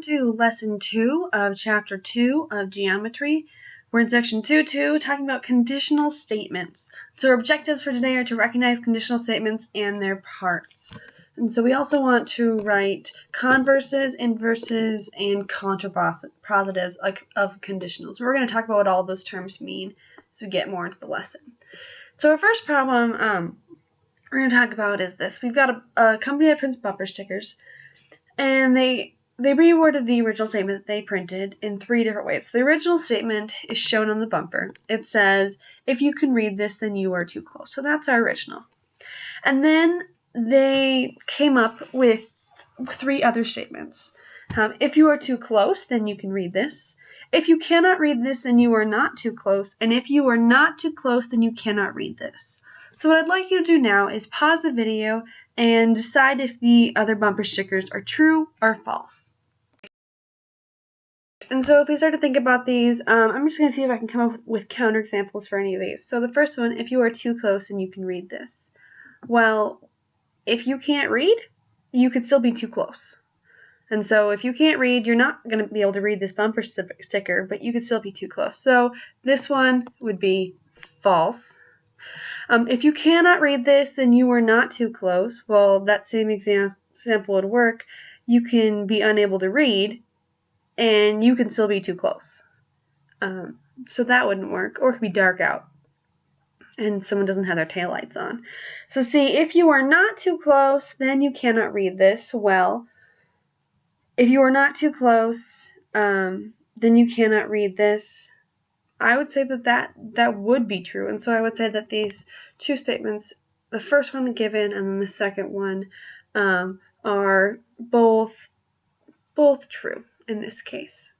to Lesson 2 of Chapter 2 of Geometry. We're in Section 2.2 talking about conditional statements. So our objectives for today are to recognize conditional statements and their parts. And so we also want to write converses, inverses, and contrapositives of conditionals. We're going to talk about what all those terms mean as we get more into the lesson. So our first problem we're going to talk about is this. We've got a company that prints bumper stickers, and they reworded the original statement that they printed in 3 different ways. So the original statement is shown on the bumper. It says, if you can read this, then you are too close. So that's our original. And then they came up with 3 other statements. If you are too close, then you can read this. If you cannot read this, then you are not too close. And if you are not too close, then you cannot read this. So what I'd like you to do now is pause the video and decide if the other bumper stickers are true or false. And so if we start to think about these, I'm just going to see if I can come up with counterexamples for any of these. So the first one, if you are too close and you can read this. Well, if you can't read, you could still be too close. And so if you can't read, you're not going to be able to read this bumper sticker, but you could still be too close. So this one would be false. If you cannot read this, then you are not too close. Well, that same example would work. You can be unable to read, and you can still be too close. So that wouldn't work. Or it could be dark out, and someone doesn't have their taillights on. So see, if you are not too close, then you cannot read this. Well, if you are not too close, then you cannot read this. I would say that would be true, and so I would say that these 2 statements, the first one given and then the second one, are both true in this case.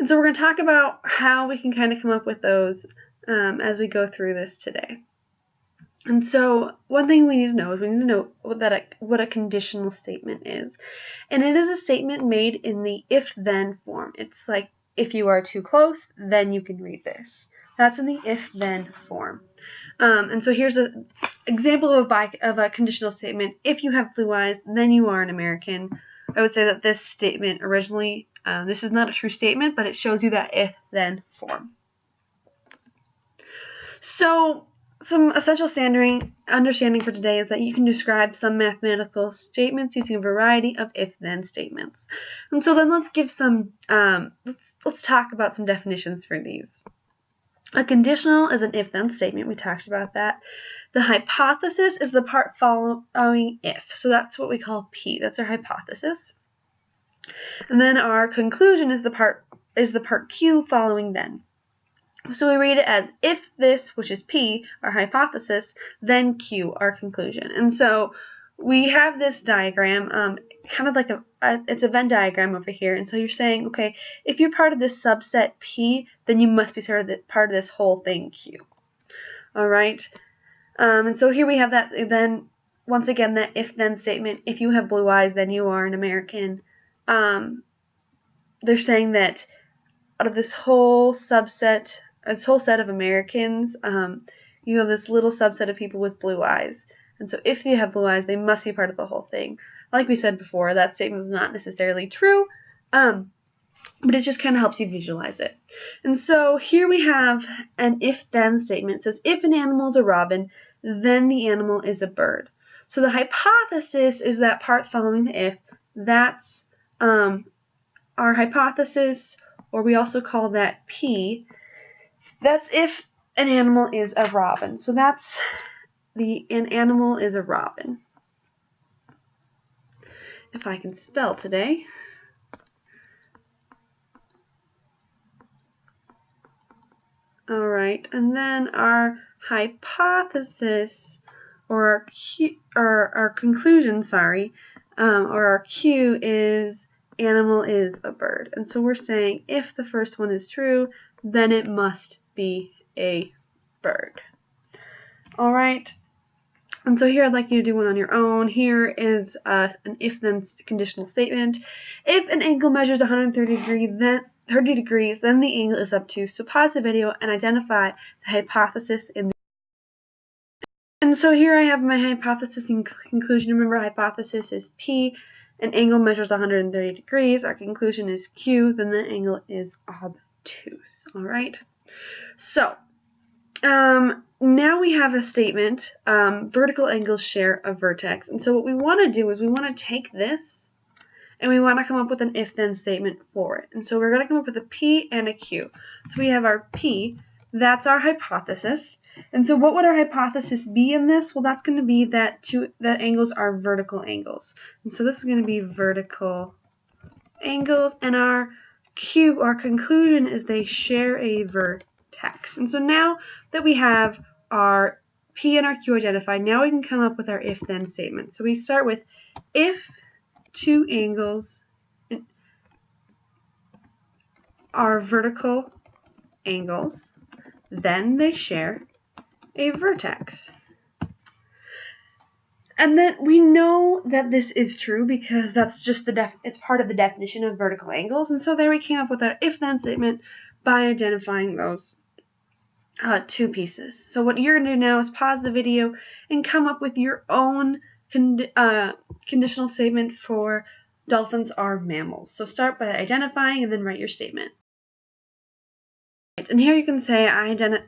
And so we're going to talk about how we can kind of come up with those as we go through this today. And so one thing we need to know is we need to know what a conditional statement is. And it is a statement made in the if-then form. It's like, if you are too close, then you can read this. That's in the if-then form. And so here's an example of a conditional statement. If you have blue eyes, then you are an American. I would say that this statement originally, this is not a true statement, but it shows you that if-then form. So some essential understanding for today is that you can describe some mathematical statements using a variety of if-then statements. And so then let's give some, let's talk about some definitions for these. A conditional is an if-then statement. We talked about that. The hypothesis is the part following if. So that's what we call P. That's our hypothesis. And then our conclusion is the part Q following then. So we read it as if this, which is P, our hypothesis, then Q, our conclusion. And so we have this diagram, kind of like it's a Venn diagram over here. And so you're saying, okay, if you're part of this subset P, then you must be part of this whole thing Q. All right. And so here we have that. Then once again, that if-then statement. If you have blue eyes, then you are an American. They're saying that out of this whole set of Americans, you have this little subset of people with blue eyes. And so if they have blue eyes, they must be part of the whole thing. Like we said before, that statement is not necessarily true, but it just kind of helps you visualize it. And so here we have an if-then statement. It says, if an animal is a robin, then the animal is a bird. So the hypothesis is that part following the if. That's our hypothesis, or we also call that P. That's if an animal is a robin. So that's an animal is a robin. If I can spell today. All right, and then our hypothesis, or our conclusion, or our Q is animal is a bird. And so we're saying if the first one is true, then it must be a bird. All right. And so here I'd like you to do one on your own. Here is an if-then conditional statement. If an angle measures 130 degrees, then the angle is up to. So pause the video and identify the hypothesis in the. And so here I have my hypothesis and conclusion. Remember, hypothesis is P. an angle measures 130 degrees, our conclusion is Q, then the angle is obtuse. All right. So now we have a statement, vertical angles share a vertex. And so what we want to do is we want to take this and we want to come up with an if-then statement for it. And so we're going to come up with a P and a Q. So we have our P, that's our hypothesis. And so what would our hypothesis be in this? Well, that's going to be that angles are vertical angles. And so this is going to be vertical angles, and our Q, our conclusion, is they share a vertex. And so now that we have our P and our Q identified, now we can come up with our if-then statement. So we start with if two angles are vertical angles, then they share a vertex. And then we know that this is true because that's just it's part of the definition of vertical angles. And so there we came up with our if-then statement by identifying those two pieces. So what you're going to do now is pause the video and come up with your own conditional statement for dolphins are mammals. So start by identifying and then write your statement. And here you can say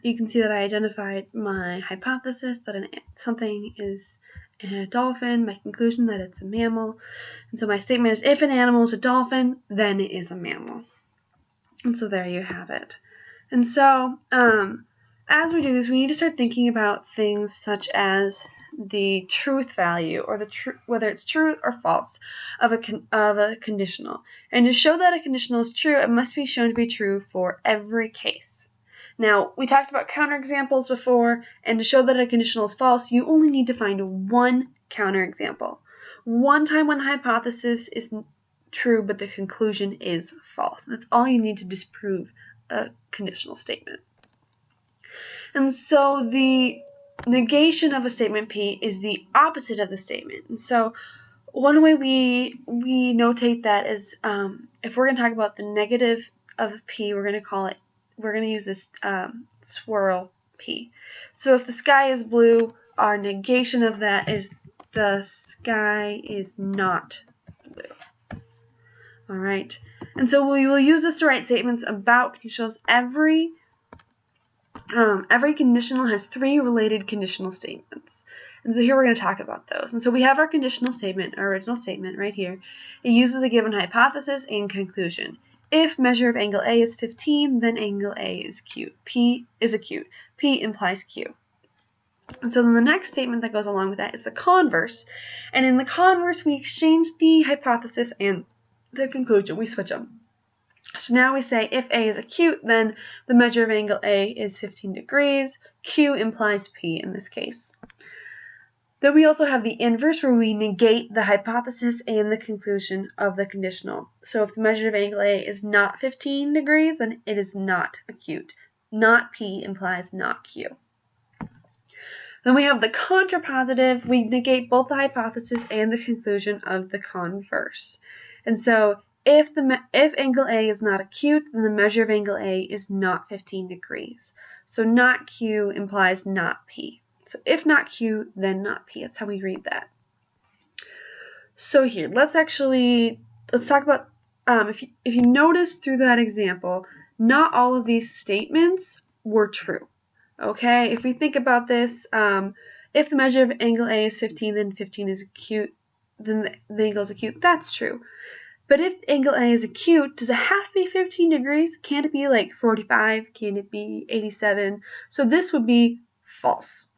you can see that I identified my hypothesis that something is a dolphin, my conclusion that it's a mammal. And so my statement is if an animal is a dolphin, then it is a mammal. And so there you have it. And so as we do this, we need to start thinking about things such as the truth value, or whether it's true or false of a conditional. And to show that a conditional is true, it must be shown to be true for every case. Now, we talked about counterexamples before, and to show that a conditional is false, you only need to find one counterexample. One time when the hypothesis is true, but the conclusion is false. That's all you need to disprove a conditional statement. And so the negation of a statement P is the opposite of the statement. And so one way we notate that is if we're going to talk about the negative of P, we're going to use this swirl P. So if the sky is blue, our negation of that is the sky is not blue. All right. And so we will use this to write statements about conditionals. Every conditional has three related conditional statements. And so here we're going to talk about those. And so we have our conditional statement, our original statement right here. It uses a given hypothesis and conclusion. If measure of angle A is 15, then angle A is acute. P is acute. P implies Q. And so then the next statement that goes along with that is the converse. And in the converse, we exchange the hypothesis and the conclusion. We switch them. So now we say if A is acute, then the measure of angle A is 15 degrees. Q implies P in this case. Then we also have the inverse, where we negate the hypothesis and the conclusion of the conditional. So if the measure of angle A is not 15 degrees, then it is not acute. Not P implies not Q. Then we have the contrapositive. We negate both the hypothesis and the conclusion of the converse. And so if angle A is not acute, then the measure of angle A is not 15 degrees. So not Q implies not P. So if not Q, then not P. That's how we read that. So here, let's talk about, if you notice through that example, not all of these statements were true. Okay, if we think about this, if the measure of angle A is 15, then 15 is acute, then the angle is acute. That's true. But if angle A is acute, does it have to be 15 degrees? Can't it be like 45? Can it be 87? So this would be false.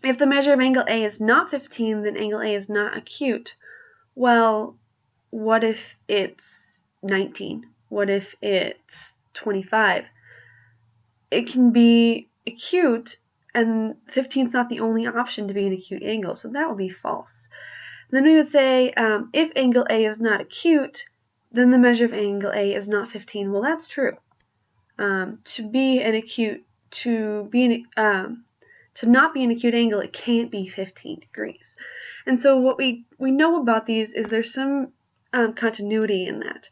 If the measure of angle A is not 15, then angle A is not acute. Well, what if it's 19? What if it's 25? It can be acute, and 15 is not the only option to be an acute angle, so that would be false. Then we would say if angle A is not acute, then the measure of angle A is not 15. Well, that's true. To not be an acute angle, it can't be 15 degrees. And so what we know about these is there's some continuity in that.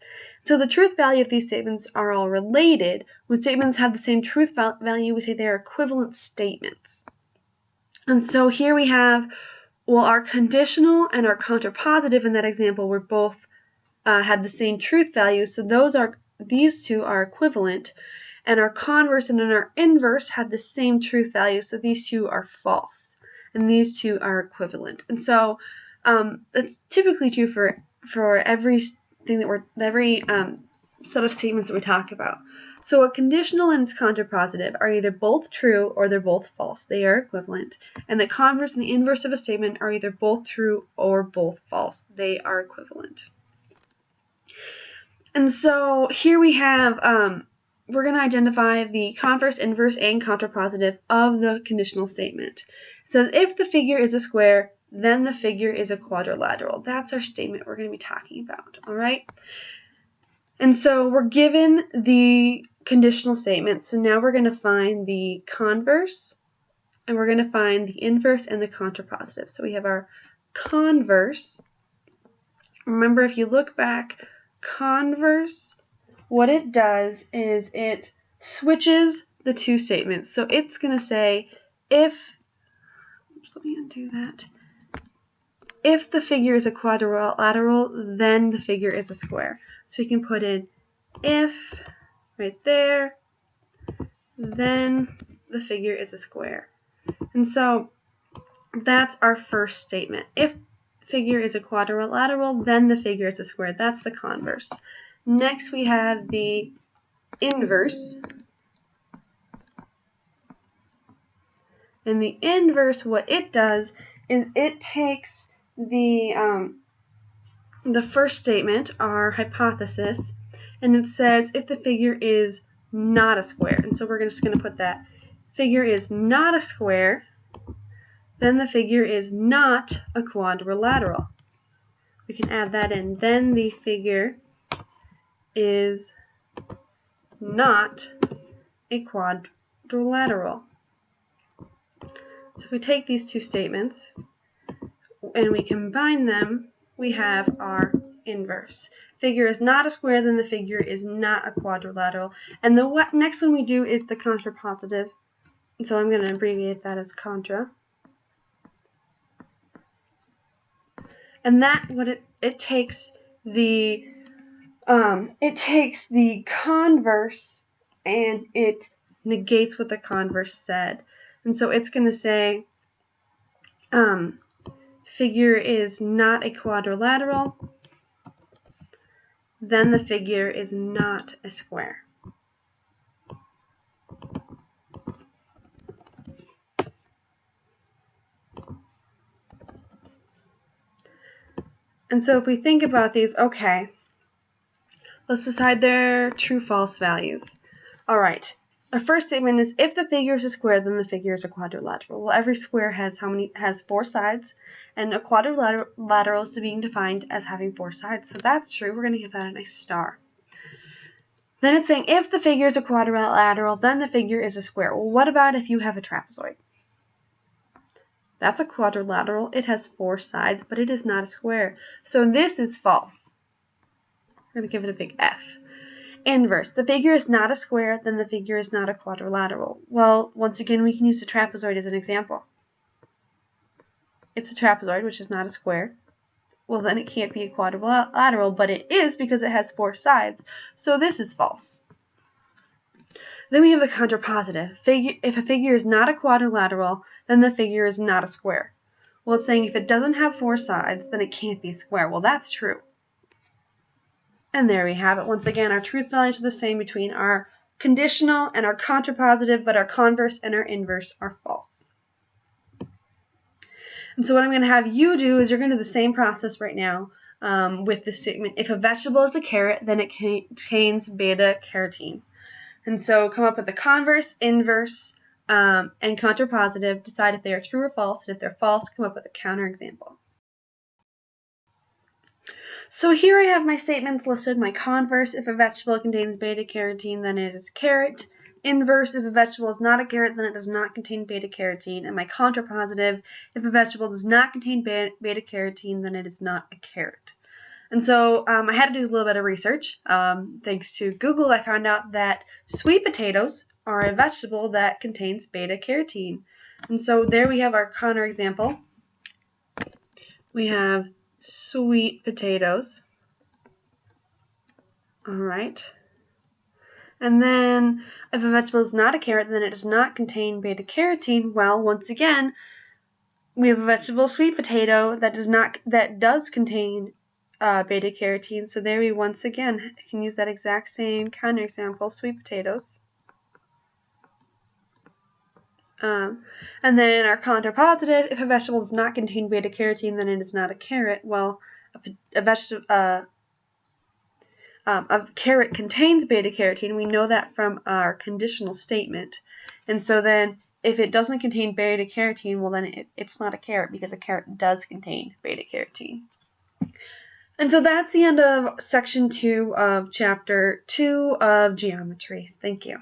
So the truth value of these statements are all related. When statements have the same truth value, we say they are equivalent statements. And so here we have well, our conditional and our contrapositive in that example were both had the same truth value, so these two are equivalent, and our converse and our inverse had the same truth value, so these two are false, and these two are equivalent. And so that's typically true for every set of statements that we talk about. So a conditional and its contrapositive are either both true or they're both false. They are equivalent. And the converse and the inverse of a statement are either both true or both false. They are equivalent. And so here we have, we're going to identify the converse, inverse, and contrapositive of the conditional statement. It says if the figure is a square, then the figure is a quadrilateral. That's our statement we're going to be talking about, all right? And so we're given the conditional statement, so now we're going to find the converse, and we're going to find the inverse and the contrapositive. So we have our converse. Remember, if you look back, converse, what it does is it switches the two statements. So it's going to say if, let me undo that. If the figure is a quadrilateral, then the figure is a square. So we can put in if right there, then the figure is a square. And so that's our first statement. If the figure is a quadrilateral, then the figure is a square. That's the converse. Next we have the inverse. And the inverse, what it does is it takes the first statement, our hypothesis, and it says if the figure is not a square. And so we're just going to put that figure is not a square, then the figure is not a quadrilateral. We can add that in. Then the figure is not a quadrilateral. So if we take these two statements and we combine them, we have our inverse. Figure is not a square, then the figure is not a quadrilateral. And the next one we do is the contrapositive. And so I'm going to abbreviate that as contra. And that it takes the converse and it negates what the converse said. And so it's going to say figure is not a quadrilateral, then the figure is not a square. And so if we think about these, okay, let's decide their true-false values. All right, our first statement is if the figure is a square, then the figure is a quadrilateral. Well, every square has four sides, and a quadrilateral is being defined as having four sides. So that's true. We're going to give that a nice star. Then it's saying if the figure is a quadrilateral, then the figure is a square. Well, what about if you have a trapezoid? That's a quadrilateral. It has four sides, but it is not a square. So this is false. We're going to give it a big F. Inverse. The figure is not a square, then the figure is not a quadrilateral. Well, once again, we can use the trapezoid as an example. It's a trapezoid, which is not a square. Well, then it can't be a quadrilateral, but it is because it has four sides. So this is false. Then we have the contrapositive. If a figure is not a quadrilateral, then the figure is not a square. Well, it's saying if it doesn't have four sides, then it can't be a square. Well, that's true. And there we have it. Once again, our truth values are the same between our conditional and our contrapositive, but our converse and our inverse are false. And so what I'm going to have you do is you're going to do the same process right now with this statement. If a vegetable is a carrot, then it contains beta-carotene. And so come up with the converse, inverse, and contrapositive. Decide if they are true or false. And if they're false, come up with a counterexample. So here I have my statements listed. My converse, if a vegetable contains beta-carotene, then it is a carrot. Inverse, if a vegetable is not a carrot, then it does not contain beta-carotene. And my contrapositive, if a vegetable does not contain beta-carotene, then it is not a carrot. And so I had to do a little bit of research. Thanks to Google, I found out that sweet potatoes are a vegetable that contains beta-carotene. And so there we have our counterexample. we have sweet potatoes. Alright. And then if a vegetable is not a carrot, then it does not contain beta-carotene. Well, once again, we have a vegetable, sweet potato, that does contain beta-carotene. So there we once again can use that exact same counterexample, sweet potatoes. And then our contrapositive, if a vegetable does not contain beta-carotene, then it is not a carrot. Well, a carrot contains beta-carotene. We know that from our conditional statement. And so then if it doesn't contain beta-carotene, well then it's not a carrot, because a carrot does contain beta-carotene. And so that's the end of section 2 of chapter 2 of geometry. Thank you.